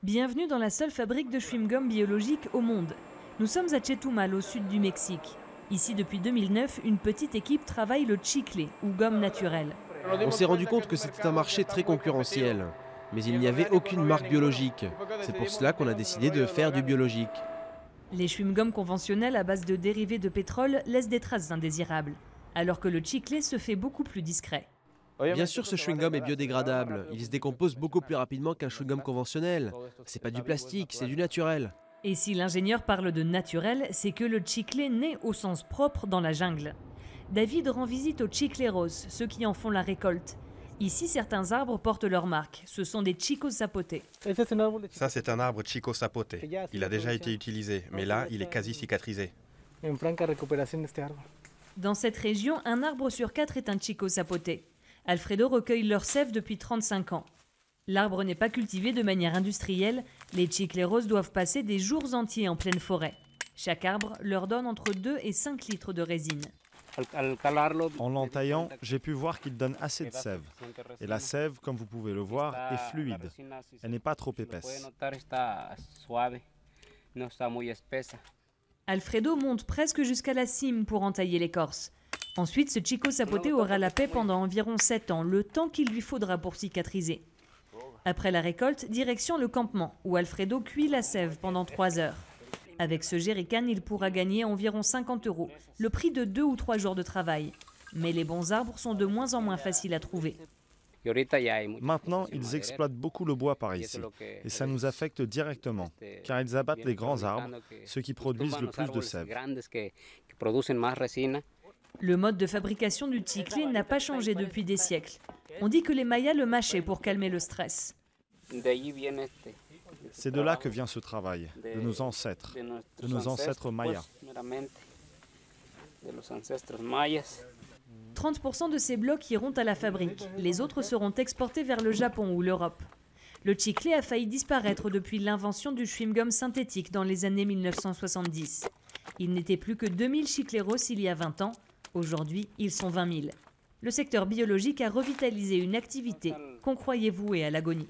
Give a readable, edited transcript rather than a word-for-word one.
Bienvenue dans la seule fabrique de chewing-gum biologique au monde. Nous sommes à Chetumal, au sud du Mexique. Ici, depuis 2009, une petite équipe travaille le chicle, ou gomme naturelle. On s'est rendu compte que c'était un marché très concurrentiel, mais il n'y avait aucune marque biologique. C'est pour cela qu'on a décidé de faire du biologique. Les chewing-gums conventionnels à base de dérivés de pétrole laissent des traces indésirables, alors que le chicle se fait beaucoup plus discret. Bien sûr, ce chewing-gum est biodégradable. Il se décompose beaucoup plus rapidement qu'un chewing-gum conventionnel. C'est pas du plastique, c'est du naturel. Et si l'ingénieur parle de naturel, c'est que le chicle naît au sens propre dans la jungle. David rend visite aux chicleros, ceux qui en font la récolte. Ici, certains arbres portent leur marque. Ce sont des chicos zapotés. Ça, c'est un arbre Chico Zapote. Il a déjà été utilisé, mais là, il est quasi cicatrisé. Dans cette région, un arbre sur 4 est un chico zapoté. Alfredo recueille leur sève depuis 35 ans. L'arbre n'est pas cultivé de manière industrielle. Les chicleros doivent passer des jours entiers en pleine forêt. Chaque arbre leur donne entre 2 et 5 litres de résine. En l'entaillant, j'ai pu voir qu'il donne assez de sève. Et la sève, comme vous pouvez le voir, est fluide. Elle n'est pas trop épaisse. Alfredo monte presque jusqu'à la cime pour entailler l'écorce. Ensuite, ce chico zapoté aura la paix pendant environ 7 ans, le temps qu'il lui faudra pour cicatriser. Après la récolte, direction le campement, où Alfredo cuit la sève pendant 3 heures. Avec ce jerrycan, il pourra gagner environ 50 €, le prix de 2 ou 3 jours de travail. Mais les bons arbres sont de moins en moins faciles à trouver. Maintenant, ils exploitent beaucoup le bois par ici. Et ça nous affecte directement, car ils abattent les grands arbres, ceux qui produisent le plus de sève. Le mode de fabrication du chicle n'a pas changé depuis des siècles. On dit que les Mayas le mâchaient pour calmer le stress. C'est de là que vient ce travail, de nos ancêtres mayas. 30% de ces blocs iront à la fabrique. Les autres seront exportés vers le Japon ou l'Europe. Le chicle a failli disparaître depuis l'invention du chewing-gum synthétique dans les années 1970. Il n'était plus que 2000 chicleros il y a 20 ans. Aujourd'hui, ils sont 20 000. Le secteur biologique a revitalisé une activité qu'on croyait vouée à l'agonie.